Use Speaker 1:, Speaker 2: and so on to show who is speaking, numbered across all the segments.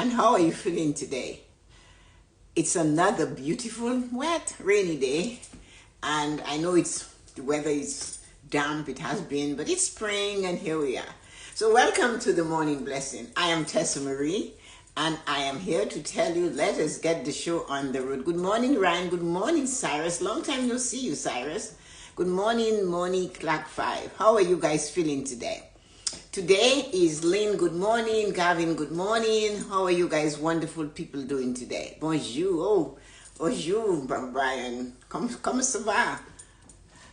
Speaker 1: and how are you feeling today? It's another beautiful, wet, rainy day, and I know the weather is damp, it has been, but it's spring and here we are. So welcome to the Morning Blessing. I am Tessa-Marie, and I am here to tell you, let us get the show on the road. Good morning, Ryan. Good morning, Cyrus. Long time no see you, Cyrus. Good morning, Monique Clark 5. How are you guys feeling today? Today is Lynn. Good morning. Gavin, good morning. How are you guys wonderful people doing today? Bonjour. Oh, bonjour, Brian. Comment ça va?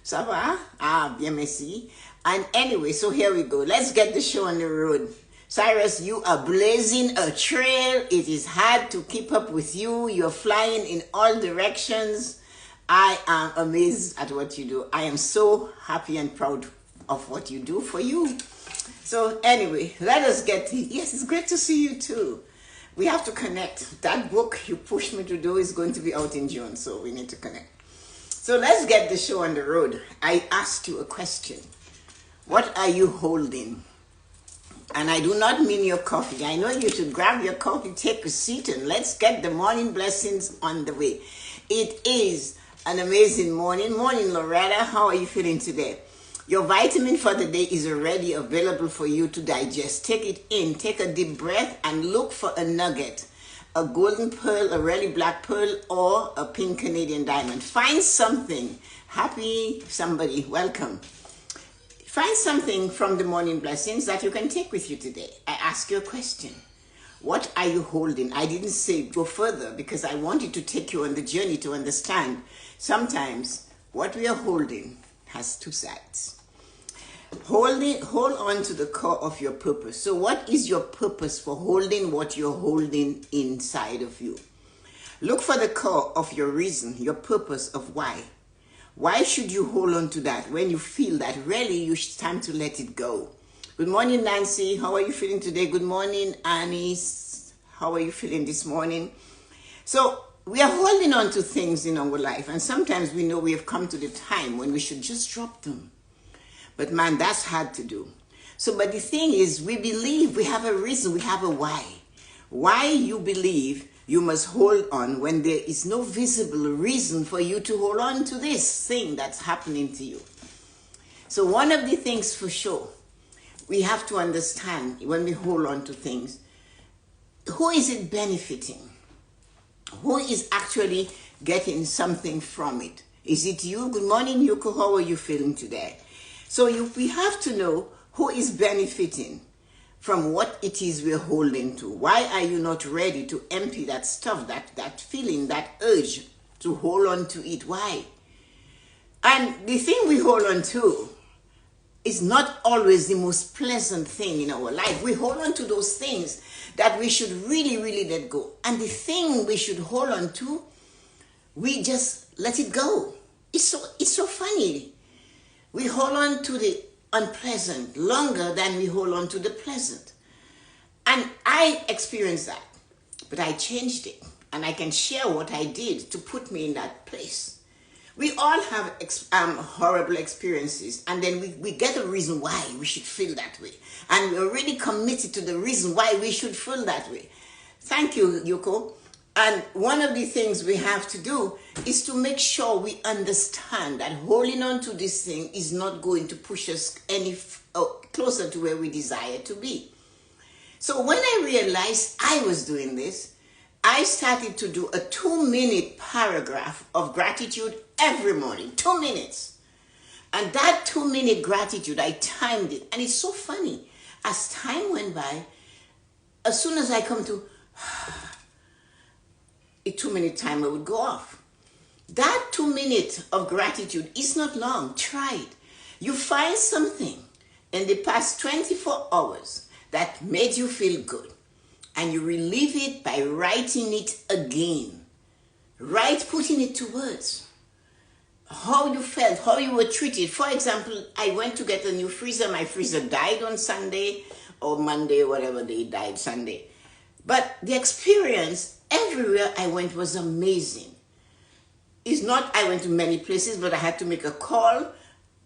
Speaker 1: Ça va? Ah, bien merci. And anyway, so here we go. Let's get the show on the road. Cyrus, you are blazing a trail. It is hard to keep up with you. You're flying in all directions. I am amazed at what you do. I am so happy and proud of what you do for you. So anyway, let us get, yes, it's great to see you too. We have to connect. That book you pushed me to do is going to be out in June, so we need to connect. So let's get the show on the road. I asked you a question. What are you holding? And I do not mean your coffee. I know you should grab your coffee, take a seat, and let's get the morning blessings on the way. It is an amazing morning. Morning, Loretta. How are you feeling today? Your vitamin for the day is already available for you to digest. Take it in, take a deep breath, and look for a nugget, a golden pearl, a really black pearl, or a pink Canadian diamond. Find something. Happy somebody, welcome. Find something from the morning blessings that you can take with you today. I ask you a question. What are you holding? I didn't say go further because I wanted to take you on the journey to understand. Sometimes what we are holding has two sides. Hold on to the core of your purpose. So what is your purpose for holding what you're holding inside of you? Look for the core of your reason, your purpose of why. Why should you hold on to that when you feel that really it's time to let it go? Good morning, Nancy. How are you feeling today? Good morning, Annie. How are you feeling this morning? So we are holding on to things in our life, and sometimes we know we have come to the time when we should just drop them. But man, that's hard to do. So, but the thing is, we believe we have a reason, we have a why. Why you believe you must hold on when there is no visible reason for you to hold on to this thing that's happening to you. So one of the things for sure, we have to understand when we hold on to things, who is it benefiting? Who is actually getting something from it? Is it you? Good morning, Yuko. How are you feeling today? So we have to know who is benefiting from what it is we're holding to. Why are you not ready to empty that stuff, that feeling, that urge to hold on to it? Why? And the thing we hold on to is not always the most pleasant thing in our life. We hold on to those things that we should really, really let go. And the thing we should hold on to, we just let it go. It's so funny. We hold on to the unpleasant longer than we hold on to the pleasant. And I experienced that, but I changed it. And I can share what I did to put me in that place. We all have horrible experiences, and then we get a reason why we should feel that way. And we're really committed to the reason why we should feel that way. Thank you, Yuko. And one of the things we have to do is to make sure we understand that holding on to this thing is not going to push us any closer to where we desire to be. So when I realized I was doing this, I started to do a 2-minute paragraph of gratitude every morning, 2 minutes. And that 2-minute gratitude, I timed it. And it's so funny. As time went by, as soon as I come to a 2-minute timer would go off. That 2 minutes of gratitude is not long. Try it. You find something in the past 24 hours that made you feel good, and you relieve it by writing it again. Putting it to words. How you felt, how you were treated. For example, I went to get a new freezer. My freezer died on Sunday or Monday, whatever day it died, Sunday. But the experience everywhere I went was amazing. It's not I went to many places, but I had to make a call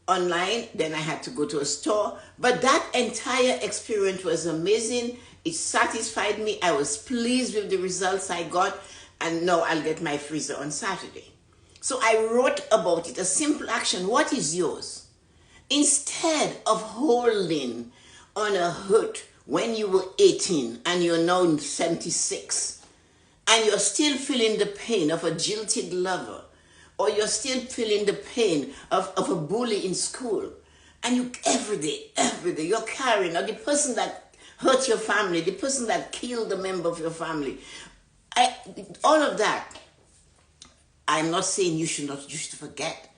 Speaker 1: online, then I had to go to a store. But that entire experience was amazing. It satisfied me. I was pleased with the results I got, and now I'll get my freezer on Saturday. So I wrote about it, a simple action. What is yours? Instead of holding on a hurt when you were 18 and you're now 76, and you're still feeling the pain of a jilted lover, or you're still feeling the pain of a bully in school, and you every day, you're carrying, or the person that hurt your family, the person that killed a member of your family, all of that. I'm not saying you should forget,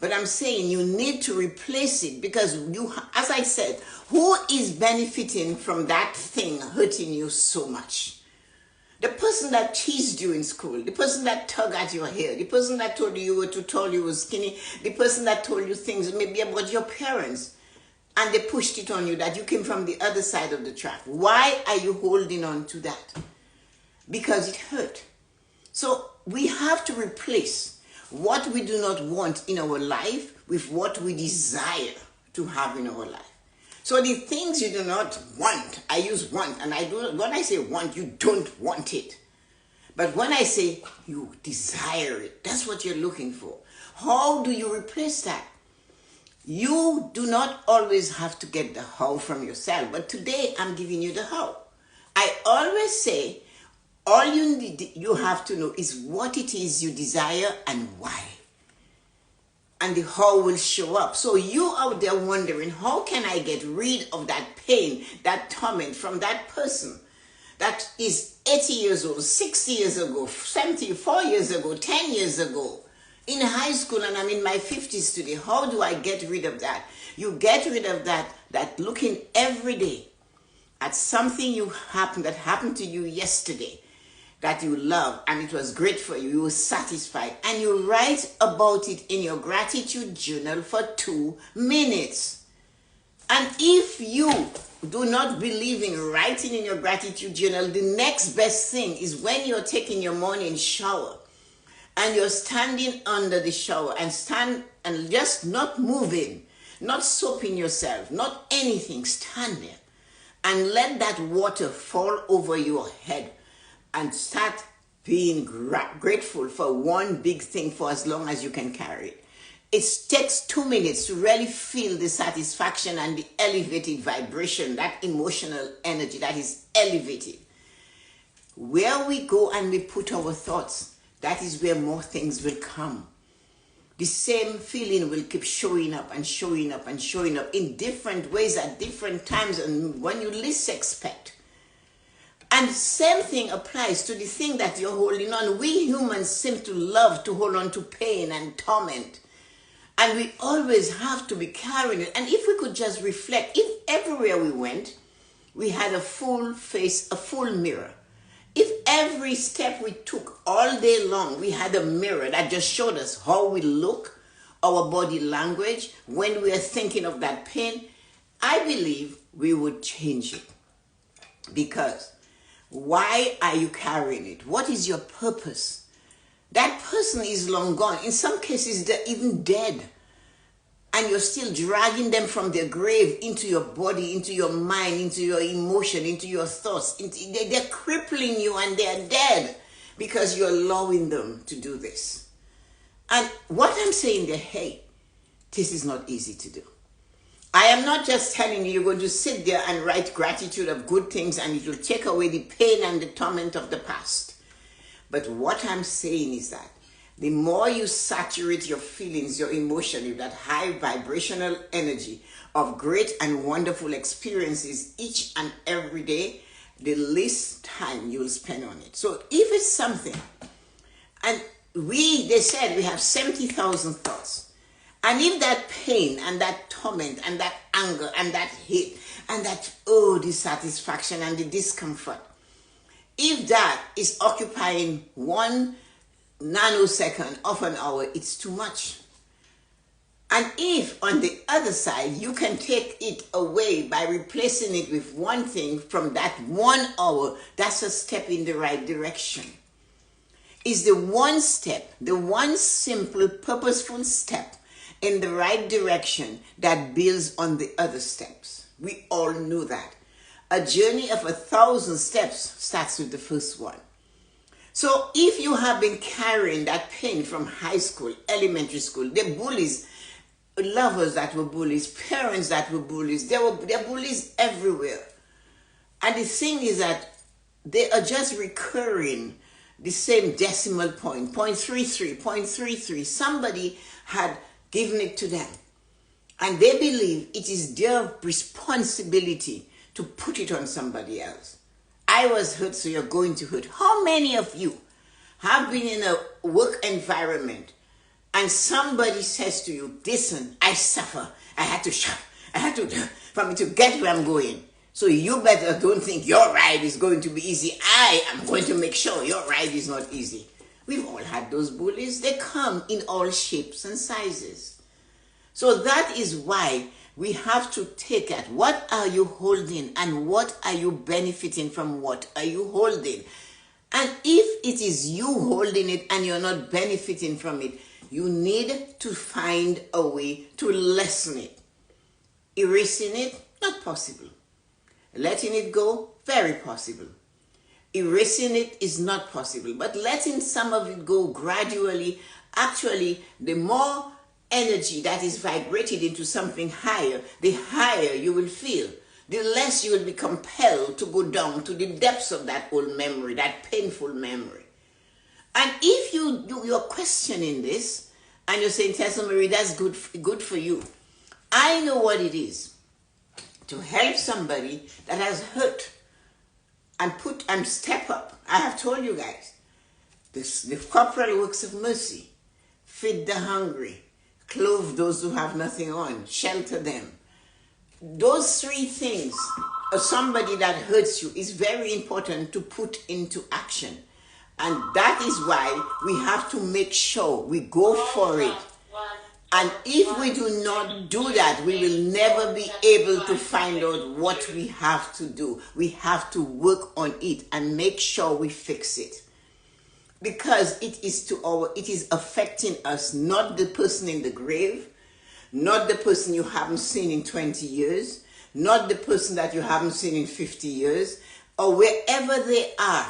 Speaker 1: but I'm saying you need to replace it, because you, as I said, who is benefiting from that thing hurting you so much? The person that teased you in school, the person that tugged at your hair, the person that told you were too tall, you were skinny, the person that told you things maybe about your parents, and they pushed it on you that you came from the other side of the track. Why are you holding on to that? Because it hurt. So we have to replace what we do not want in our life with what we desire to have in our life. So the things you do not want, I use want, and when I say want, you don't want it. But when I say you desire it, that's what you're looking for. How do you replace that? You do not always have to get the how from yourself, but today I'm giving you the how. I always say, all you have to know is what it is you desire and why. And the how will show up. So you out there wondering, how can I get rid of that pain, that torment from that person that is 80 years old, 60 years ago, 74 years ago, 10 years ago, in high school, and I'm in my 50s today? How do I get rid of that? You get rid of that looking every day at something that happened to you yesterday, that you love, and it was great for you, you were satisfied, and you write about it in your gratitude journal for 2 minutes. And if you do not believe in writing in your gratitude journal, the next best thing is when you're taking your morning shower and you're standing under the shower and just not moving, not soaping yourself, not anything, stand there and let that water fall over your head. And start being grateful for one big thing for as long as you can carry it. It takes 2 minutes to really feel the satisfaction and the elevated vibration, that emotional energy that is elevated. Where we go and we put our thoughts, that is where more things will come. The same feeling will keep showing up and showing up and showing up in different ways at different times and when you least expect. And same thing applies to the thing that you're holding on. We humans seem to love to hold on to pain and torment. And we always have to be carrying it. And if we could just reflect, if everywhere we went, we had a full face, a full mirror. If every step we took all day long, we had a mirror that just showed us how we look, our body language, when we are thinking of that pain, I believe we would change it. Because why are you carrying it? What is your purpose? That person is long gone. In some cases, they're even dead. And you're still dragging them from their grave into your body, into your mind, into your emotion, into your thoughts. They're crippling you and they're dead because you're allowing them to do this. And what I'm saying there, hey, this is not easy to do. I am not just telling you you're going to sit there and write gratitude of good things and it will take away the pain and the torment of the past. But what I'm saying is that the more you saturate your feelings, your emotion with that high vibrational energy of great and wonderful experiences each and every day, the least time you'll spend on it. So if it's something, and they said we have 70,000 thoughts. And if that pain and that torment and that anger and that hate and that, dissatisfaction and the discomfort, if that is occupying 1 nanosecond of an hour, it's too much. And if on the other side, you can take it away by replacing it with one thing from that 1 hour, that's a step in the right direction. It's the one step, the one simple, purposeful step in the right direction that builds on the other steps. We all know that. A journey of 1,000 steps starts with the first one. So if you have been carrying that pain from high school, elementary school, the bullies, lovers that were bullies, parents that were bullies, there are bullies everywhere. And the thing is that they are just recurring the same decimal point, 0.33, 0.33. Somebody had given it to them. And they believe it is their responsibility to put it on somebody else. I was hurt, so you're going to hurt. How many of you have been in a work environment and somebody says to you, listen, I suffer. I had to for me to get where I'm going. So you better don't think your ride is going to be easy. I am going to make sure your ride is not easy. We've all had those bullies. They come in all shapes and sizes. So that is why we have to take at what are you holding and what are you benefiting from, what are you holding. And if it is you holding it and you're not benefiting from it, you need to find a way to lessen it. Erasing it, not possible. Letting it go, very possible. Erasing it is not possible. But letting some of it go gradually, actually, the more energy that is vibrated into something higher, the higher you will feel. The less you will be compelled to go down to the depths of that old memory, that painful memory. And if you're questioning this, and you're saying, Tessa-Marie, that's good for you. I know what it is to help somebody that has hurt and step up. I have told you guys, the corporal works of mercy, feed the hungry, clothe those who have nothing on, shelter them. Those three things, somebody that hurts you, is very important to put into action. And that is why we have to make sure we go for it. And if we do not do that, we will never be able to find out what we have to do. We have to work on it and make sure we fix it. Because it is affecting us, not the person in the grave, not the person you haven't seen in 20 years, not the person that you haven't seen in 50 years, or wherever they are.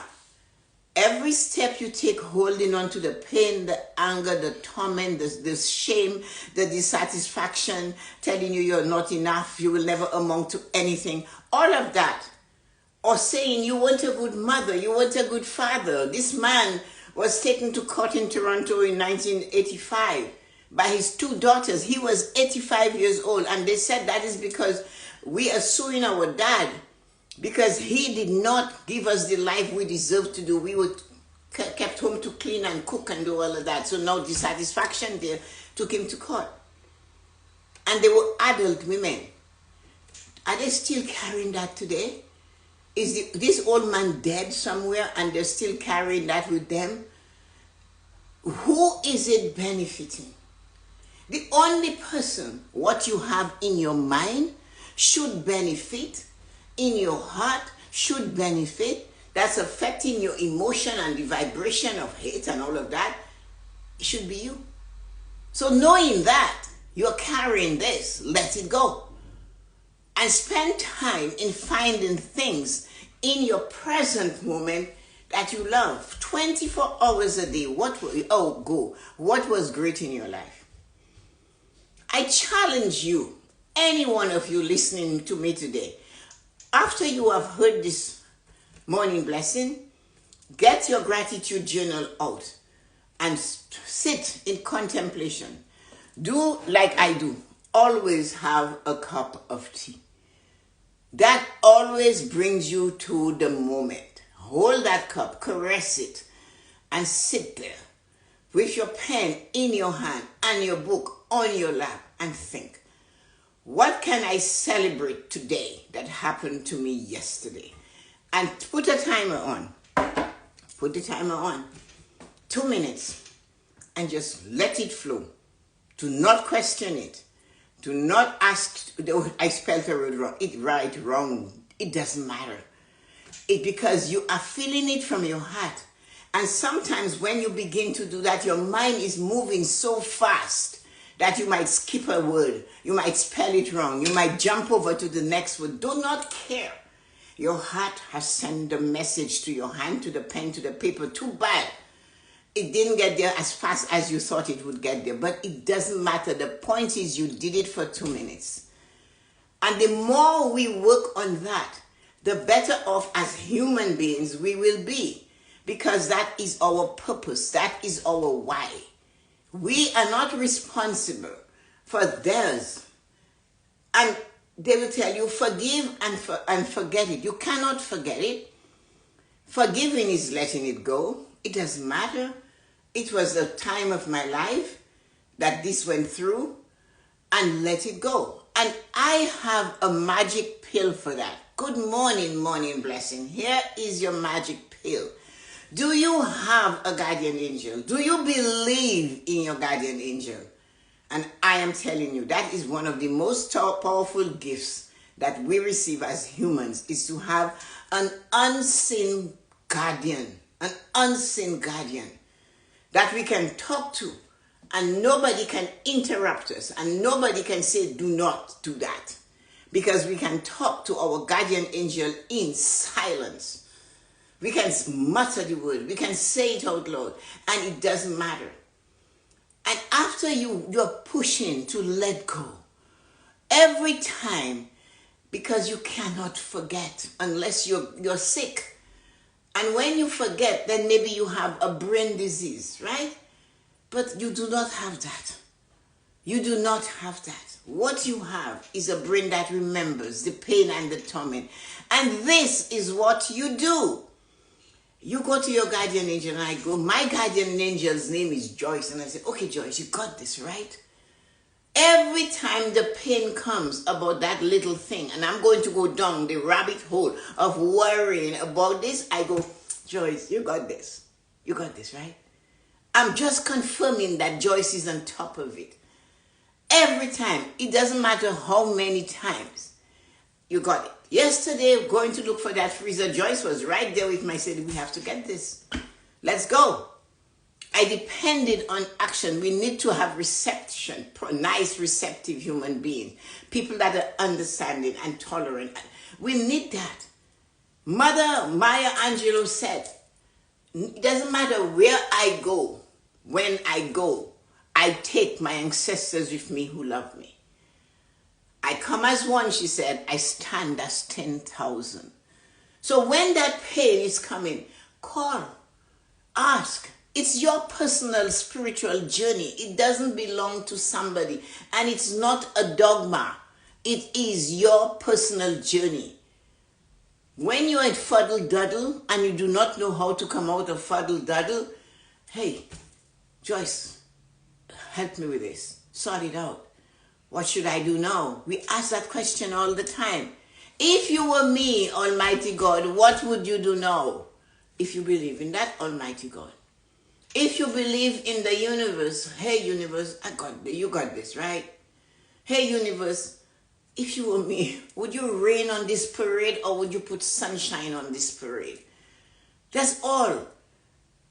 Speaker 1: Every step you take holding on to the pain, the anger, the torment, the shame, the dissatisfaction, telling you you're not enough, you will never amount to anything, all of that. Or saying you weren't a good mother, you weren't a good father. This man was taken to court in Toronto in 1985 by his two daughters. He was 85 years old, and they said that is because we are suing our dad because he did not give us the life we deserved to do. We were kept home to clean and cook and do all of that. So now dissatisfaction there took him to court. And they were adult women. Are they still carrying that today? Is this old man dead somewhere and they're still carrying that with them? Who is it benefiting? The only person what you have in your mind should benefit, in your heart should benefit, that's affecting your emotion and the vibration of hate and all of that, it should be you. So knowing that you're carrying this, let it go. And spend time in finding things in your present moment that you love. 24 hours a day, what was great in your life? I challenge you, any one of you listening to me today, after you have heard this morning blessing, get your gratitude journal out and sit in contemplation. Do like I do. Always have a cup of tea. That always brings you to the moment. Hold that cup, caress it, and sit there with your pen in your hand and your book on your lap and think, what can I celebrate today that happened to me yesterday? And put a timer on. Put the timer on. 2 minutes. And just let it flow. Do not question it. Do not ask, I spelled it right, wrong. It doesn't matter. Because you are feeling it from your heart. And sometimes when you begin to do that, your mind is moving so fast that you might skip a word. You might spell it wrong. You might jump over to the next word. Do not care. Your heart has sent the message to your hand, to the pen, to the paper. Too bad it didn't get there as fast as you thought it would get there. But it doesn't matter. The point is you did it for 2 minutes. And the more we work on that, the better off as human beings we will be. Because that is our purpose. That is our why. We are not responsible for theirs. And they will tell you, forgive and forget it. You cannot forget it. Forgiving is letting it go. It doesn't matter. It was a time of my life that this went through, and let it go. And I have a magic pill for that. Good morning, morning blessing. Here is your magic pill. Do you have a guardian angel? Do you believe in your guardian angel? And I am telling you, that is one of the most powerful gifts that we receive as humans, is to have an unseen guardian that we can talk to, and nobody can interrupt us, and nobody can say, do not do that. Because we can talk to our guardian angel in silence. We can mutter the word, we can say it out loud, and it doesn't matter. And after you're pushing to let go, every time, because you cannot forget unless you're sick. And when you forget, then maybe you have a brain disease, right? But you do not have that. You do not have that. What you have is a brain that remembers the pain and the torment. And this is what you do. You go to your guardian angel, and I go, my guardian angel's name is Joyce. And I say, okay, Joyce, you got this, right? Every time the pain comes about that little thing, and I'm going to go down the rabbit hole of worrying about this, I go, Joyce, you got this. You got this, right? I'm just confirming that Joyce is on top of it. Every time. It doesn't matter how many times. You got it. Yesterday, going to look for that freezer, Joyce was right there with me. I said, we have to get this. Let's go. I depended on action. We need to have reception, nice, receptive human beings, people that are understanding and tolerant. We need that. Mother Maya Angelou said, it doesn't matter where I go, when I go, I take my ancestors with me who love me. I come as one, she said, I stand as 10,000. So when that pain is coming, call, ask. It's your personal spiritual journey. It doesn't belong to somebody. And it's not a dogma. It is your personal journey. When you're at fuddle-duddle and you do not know how to come out of fuddle-duddle, hey, Joyce, help me with this. Sort it out. What should I do now? We ask that question all the time. If you were me, Almighty God, what would you do now? If you believe in that Almighty God. If you believe in the universe, hey universe, you got this, right? Hey universe, if you were me, would you rain on this parade or would you put sunshine on this parade? That's all.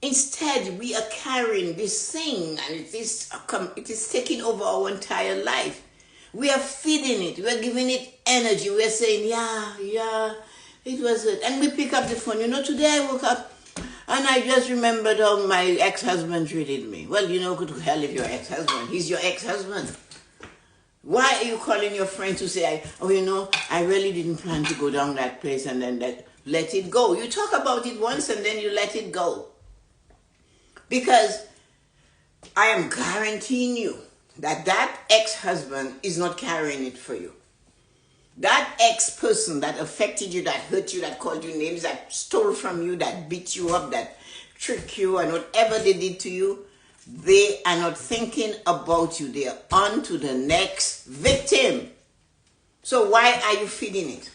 Speaker 1: Instead, we are carrying this thing, and it is taking over our entire life. We are feeding it. We are giving it energy. We are saying, yeah, it was it. And we pick up the phone. You know, today I woke up and I just remembered how my ex-husband treated me. Well, you know, good hell if your ex-husband. He's your ex-husband. Why are you calling your friend to say, I really didn't plan to go down that place, and then let it go. You talk about it once and then you let it go. Because I am guaranteeing you that ex-husband is not carrying it for you. That ex-person that affected you, that hurt you, that called you names, that stole from you, that beat you up, that tricked you, and whatever they did to you, they are not thinking about you. They are on to the next victim. So why are you feeding it?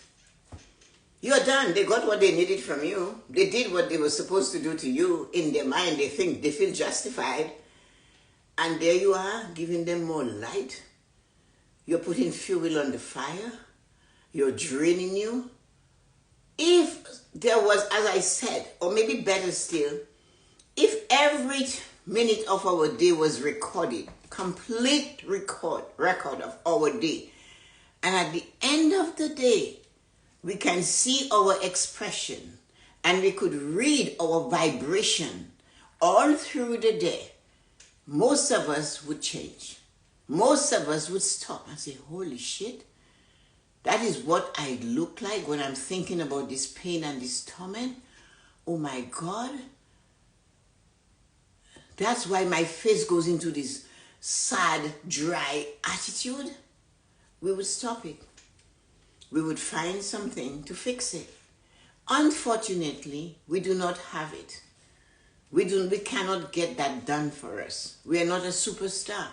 Speaker 1: You're done. They got what they needed from you. They did what they were supposed to do to you. In their mind, they feel justified. And there you are, giving them more light. You're putting fuel on the fire. You're draining you. If there was, as I said, or maybe better still, if every minute of our day was recorded, complete record of our day, and at the end of the day, we can see our expression, and we could read our vibration all through the day, most of us would change. Most of us would stop and say, holy shit, that is what I look like when I'm thinking about this pain and this torment. Oh my God. That's why my face goes into this sad, dry attitude. We would stop it. We would find something to fix it. Unfortunately, we do not have it. We cannot get that done for us. We are not a superstar.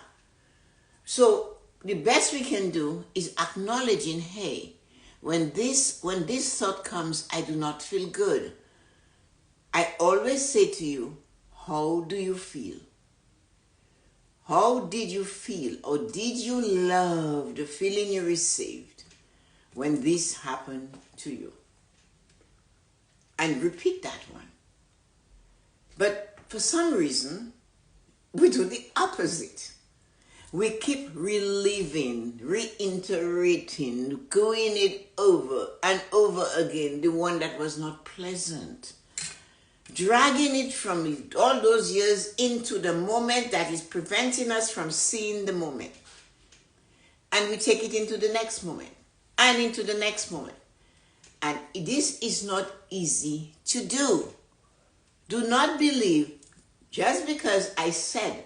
Speaker 1: So the best we can do is acknowledging, hey, when this thought comes, I do not feel good. I always say to you, how do you feel? How did you feel, or did you love the feeling you received when this happened to you? And repeat that one. But for some reason, we do the opposite. We keep reliving, reiterating, going it over and over again, the one that was not pleasant. Dragging it from all those years into the moment that is preventing us from seeing the moment. And we take it into the next moment and into the next moment. And this is not easy to do. Do not believe just because I said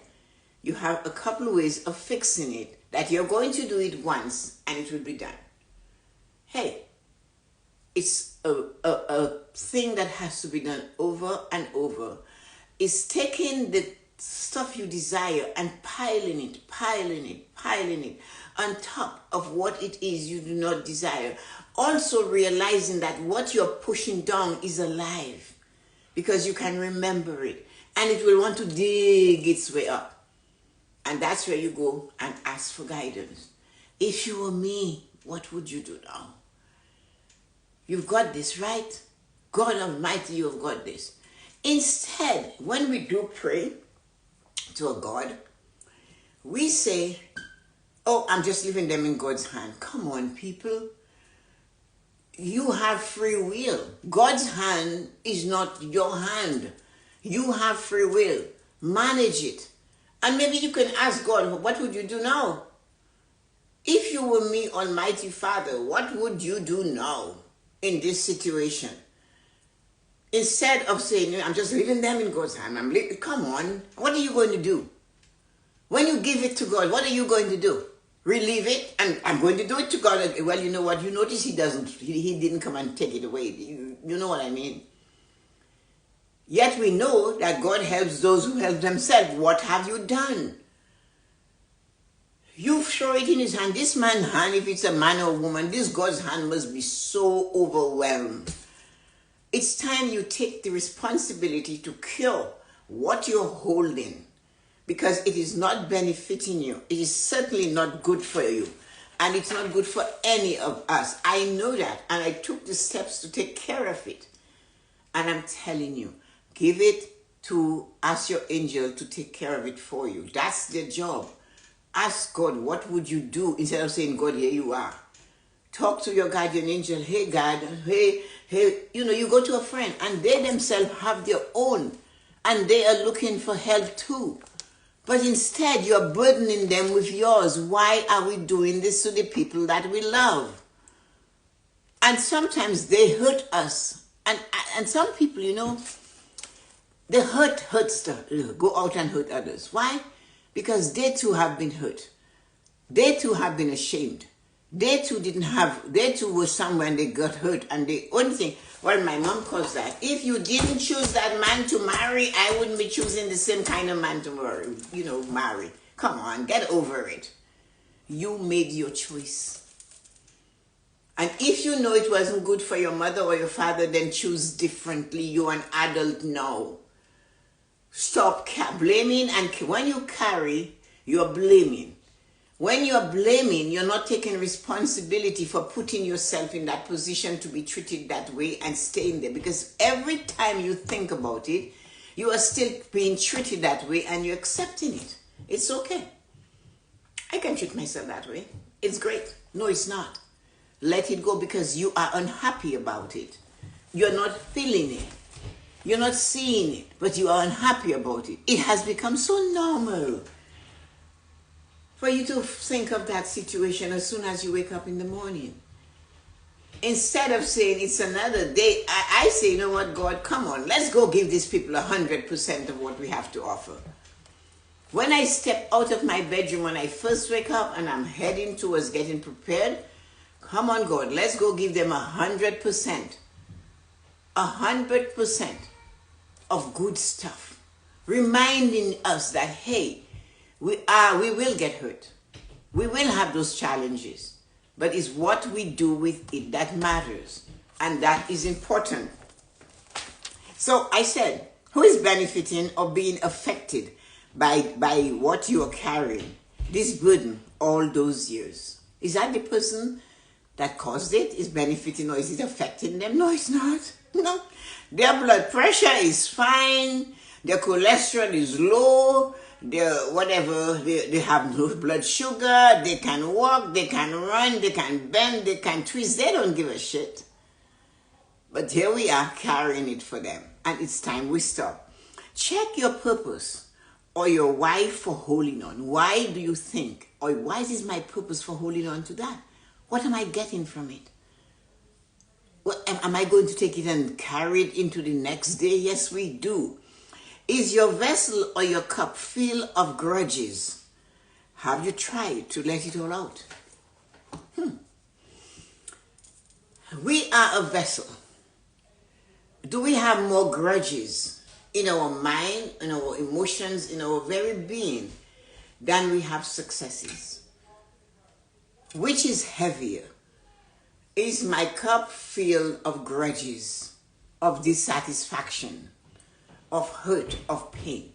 Speaker 1: you have a couple of ways of fixing it, that you're going to do it once and it will be done. Hey, it's a thing that has to be done over and over. It's taking the stuff you desire and piling it on top of what it is you do not desire. Also realizing that what you're pushing down is alive because you can remember it and it will want to dig its way up. And that's where you go and ask for guidance. If you were me, what would you do now? You've got this, right? God Almighty, you have got this. Instead, when we do pray to a God, we say, oh, I'm just leaving them in God's hand. Come on, people. You have free will. God's hand is not your hand. You have free will. Manage it. And maybe you can ask God, what would you do now? If you were me, Almighty Father, what would you do now in this situation? Instead of saying, I'm just leaving them in God's hand. Come on, what are you going to do? When you give it to God, what are you going to do? Relieve it? And I'm going to do it to God. Well, you know what? You notice he didn't come and take it away. You know what I mean? Yet we know that God helps those who help themselves. What have you done? You throw it in his hand. This man's hand, if it's a man or a woman, this God's hand must be so overwhelmed. It's time you take the responsibility to cure what you're holding, because it is not benefiting you. It is certainly not good for you. And it's not good for any of us. I know that. And I took the steps to take care of it. And I'm telling you, give it to, ask your angel to take care of it for you. That's their job. Ask God, what would you do? Instead of saying, God, here you are. Talk to your guardian angel. Hey, God. Hey. You go to a friend and they themselves have their own. And they are looking for help too. But instead, you're burdening them with yours. Why are we doing this to the people that we love? And sometimes they hurt us. And some people, the hurt hurts to go out and hurt others. Why? Because they too have been hurt. They too have been ashamed. They too were somewhere and they got hurt. And the only thing, well, my mom calls that, if you didn't choose that man to marry, I wouldn't be choosing the same kind of man to marry. Come on, get over it. You made your choice. And if you know it wasn't good for your mother or your father, then choose differently. You're an adult now. Stop blaming, and when you carry, you're blaming. When you're blaming, you're not taking responsibility for putting yourself in that position to be treated that way and staying there. Because every time you think about it, you are still being treated that way and you're accepting it. It's okay. I can treat myself that way. It's great. No, it's not. let it go because you are unhappy about it. You're not feeling it. You're not seeing it, but you are unhappy about it. It has become so normal for you to think of that situation as soon as you wake up in the morning. Instead of saying it's another day, I say, you know what, God, come on, let's go give these people 100% of what we have to offer. When I step out of my bedroom when I first wake up and I'm heading towards getting prepared, come on, God, let's go give them 100%. 100% of good stuff. Reminding us that, hey, we will get hurt. We will have those challenges. But it's what we do with it that matters. And that is important. So I said, who is benefiting or being affected by what you are carrying, this burden, all those years? Is that the person that caused it is benefiting, or is it affecting them? No, it's not. No. Their blood pressure is fine. Their cholesterol is low. They have no blood sugar. They can walk. They can run. They can bend. They can twist. They don't give a shit. But here we are carrying it for them. And it's time we stop. Check your purpose or your why for holding on. Why do you think, or why is this my purpose for holding on to that? What am I getting from it? Am I going to take it and carry it into the next day? Yes, we do. Is your vessel or your cup full of grudges? Have you tried to let it all out? We are a vessel. Do we have more grudges in our mind, in our emotions, in our very being than we have successes? Which is heavier? Is my cup filled of grudges, of dissatisfaction, of hurt, of pain?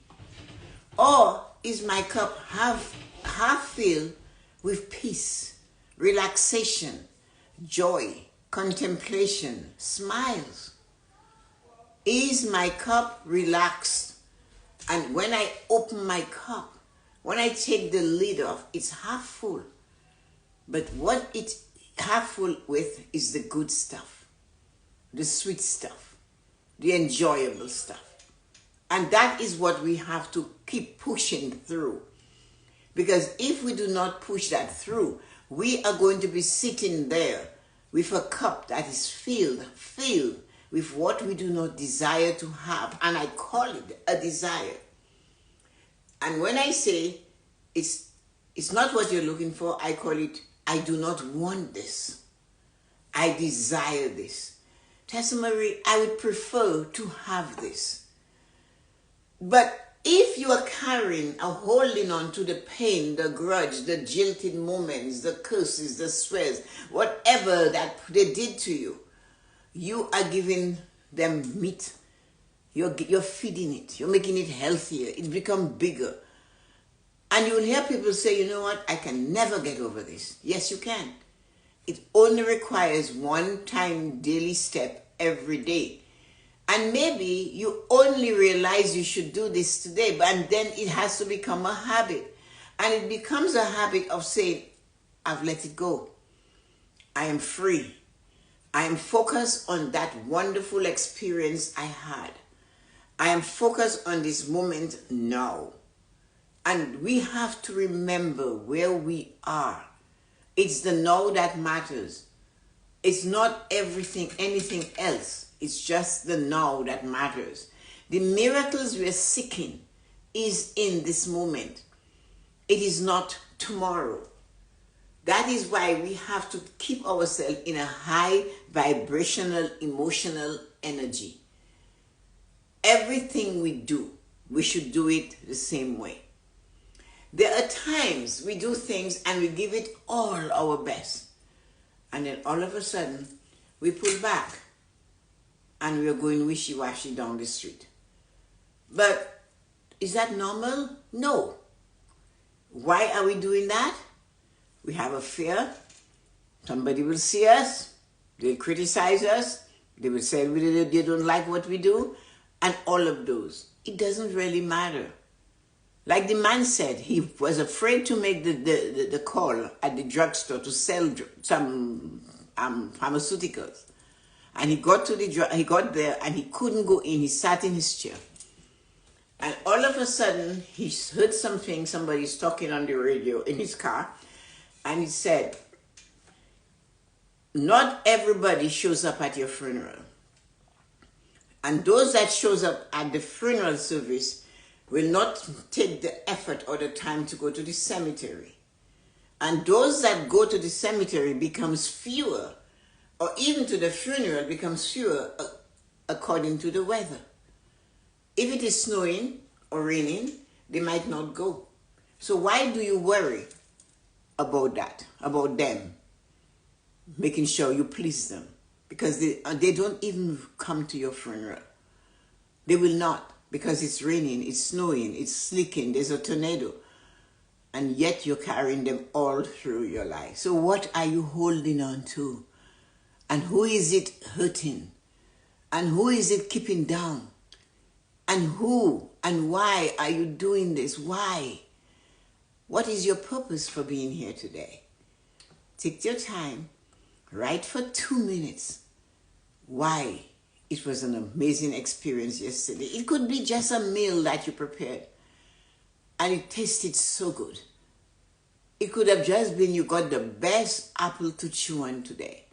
Speaker 1: Or is my cup half filled with peace, relaxation, joy, contemplation, smiles? Is my cup relaxed? And when I open my cup, when I take the lid off, it's half full. But what it's half full with is the good stuff, the sweet stuff, the enjoyable stuff. And that is what we have to keep pushing through. Because if we do not push that through, we are going to be sitting there with a cup that is filled with what we do not desire to have. And I call it a desire. And when I say it's not what you're looking for, I call it, I do not want this. I desire this. Tessa-Marie, I would prefer to have this. But if you are carrying or holding on to the pain, the grudge, the jilted moments, the curses, the swears, whatever that they did to you, you are giving them meat. You're feeding it. You're making it healthier. It becomes bigger. And you'll hear people say, you know what, I can never get over this. Yes, you can. It only requires one time daily step every day. And maybe you only realize you should do this today, and then it has to become a habit. And it becomes a habit of saying, I've let it go. I am free. I am focused on that wonderful experience I had. I am focused on this moment now. And we have to remember where we are. It's the now that matters. It's not anything else. It's just the now that matters. The miracles we are seeking is in this moment. It is not tomorrow. That is why we have to keep ourselves in a high vibrational, emotional energy. Everything we do, we should do it the same way. There are times we do things and we give it all our best. And then all of a sudden, we pull back and we are going wishy-washy down the street. But is that normal? No. Why are we doing that? We have a fear. Somebody will see us. They'll criticize us. They will say they don't like what we do. And all of those. It doesn't really matter. Like the man said, he was afraid to make the call at the drugstore to sell some pharmaceuticals. And he got there and he couldn't go in. He sat in his chair. And all of a sudden, he heard something, somebody's talking on the radio in his car. And he said, not everybody shows up at your funeral. And those that shows up at the funeral service will not take the effort or the time to go to the cemetery. And those that go to the cemetery becomes fewer, or even to the funeral becomes fewer according to the weather. If it is snowing or raining, they might not go. So why do you worry about that, about them, making sure you please them? Because they don't even come to your funeral. They will not, because it's raining, it's snowing, it's slicking, there's a tornado. And yet you're carrying them all through your life. So what are you holding on to? And who is it hurting? And who is it keeping down? And who and why are you doing this? Why? What is your purpose for being here today? Take your time. Write for 2 minutes. Why? It was an amazing experience yesterday. It could be just a meal that you prepared. And it tasted so good. It could have just been you got the best apple to chew on today.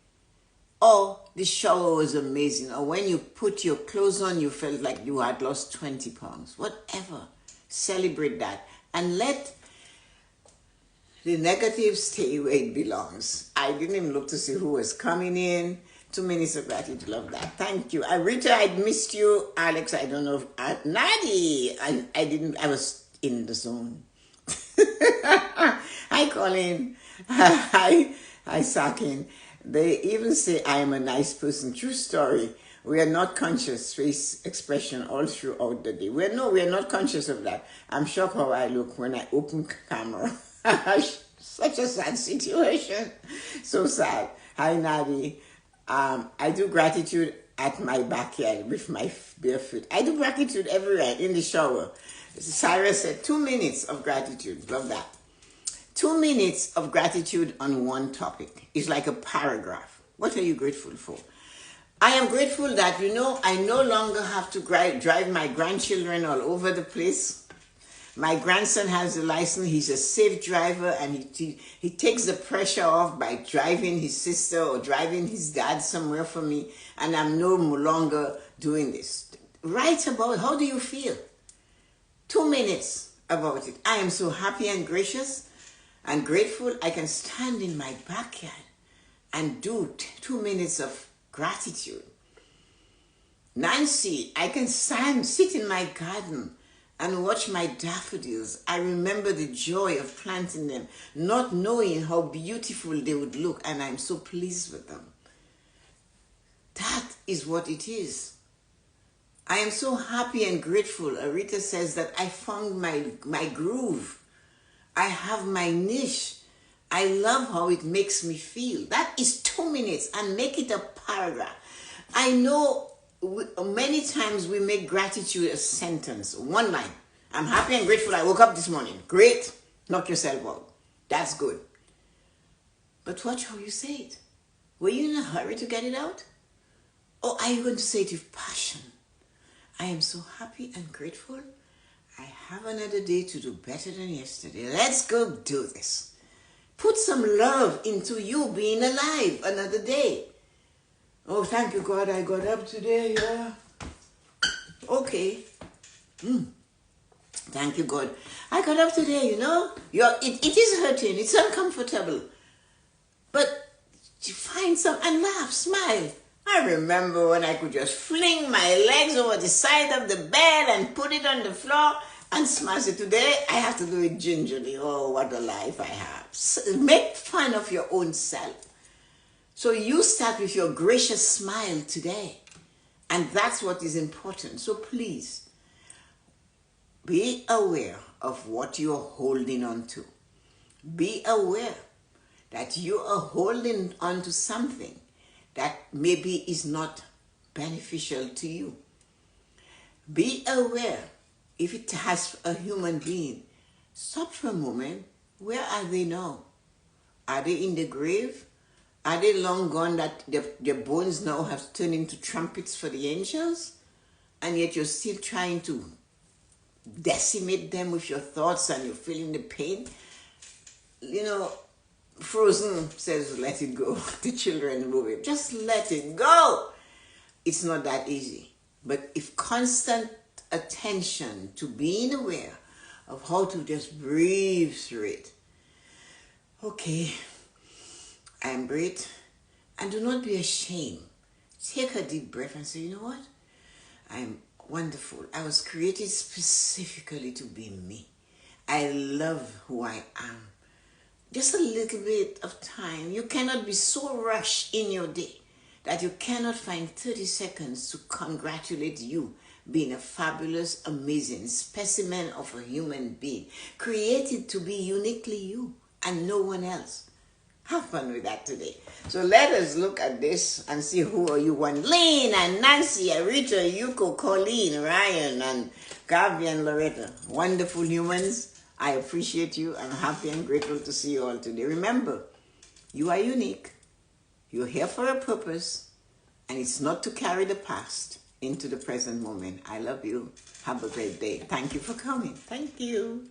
Speaker 1: Or the shower was amazing. Or when you put your clothes on, you felt like you had lost 20 pounds. Whatever. Celebrate that. And let the negative stay where it belongs. I didn't even look to see who was coming in. 2 minutes of gratitude. Love that. Thank you. Rita, I missed you. Alex, I don't know. Nadi, I was in the zone. Hi, Colin. Hi, Sakin. They even say I am a nice person. True story. We are not conscious face expression all throughout the day. We are not conscious of that. I'm shocked how I look when I open camera. Such a sad situation. So sad. Hi, Nadi. I do gratitude at my backyard with my bare feet. I do gratitude everywhere in the shower. Cyrus said 2 minutes of gratitude. Love that. 2 minutes of gratitude on one topic is like a paragraph. What are you grateful for? I am grateful that, I no longer have to drive my grandchildren all over the place. My grandson has a license. He's a safe driver, and he takes the pressure off by driving his sister or driving his dad somewhere for me, and I'm no longer doing this. Write about how do you feel? 2 minutes about it. I am so happy and gracious and grateful I can stand in my backyard and do 2 minutes of gratitude. Nancy, I can sit in my garden and watch my daffodils. I remember the joy of planting them, not knowing how beautiful they would look, and I'm so pleased with them. That is what it is. I am so happy and grateful. Arita says that I found my groove. I have my niche. I love how it makes me feel. That is 2 minutes, and make it a paragraph. I know many times we make gratitude a sentence, one line. I'm happy and grateful I woke up this morning. Great. Knock yourself out. That's good. But watch how you say it. Were you in a hurry to get it out? Or are you going to say it with passion? I am so happy and grateful. I have another day to do better than yesterday. Let's go do this. Put some love into you being alive another day. Oh, thank you, God, I got up today, yeah. Okay. Thank you, God. I got up today, It is hurting. It's uncomfortable. But find some and laugh, smile. I remember when I could just fling my legs over the side of the bed and put it on the floor and smash it. Today, I have to do it gingerly. Oh, what a life I have. Make fun of your own self. So you start with your gracious smile today. And that's what is important. So please, be aware of what you're holding on to. Be aware that you are holding on to something that maybe is not beneficial to you. Be aware if it has a human being. Stop for a moment. Where are they now? Are they in the grave? Are they long gone that their bones now have turned into trumpets for the angels? And yet you're still trying to decimate them with your thoughts and you're feeling the pain? You know, Frozen says, let it go. The children movie. Just let it go. It's not that easy. But if constant attention to being aware of how to just breathe through it. Okay, I'm breathe. And do not be ashamed. Take a deep breath and say, you know what? I'm wonderful. I was created specifically to be me. I love who I am. Just a little bit of time. You cannot be so rushed in your day that you cannot find 30 seconds to congratulate you being a fabulous, amazing specimen of a human being, created to be uniquely you and no one else. Have fun with that today. So let us look at this and see who are you want. Lynn and Nancy, Arita, Yuko, Colleen, Ryan, and Gavi and Loretta. Wonderful humans. I appreciate you. I'm happy and grateful to see you all today. Remember, you are unique. You're here for a purpose. And it's not to carry the past into the present moment. I love you. Have a great day. Thank you for coming. Thank you.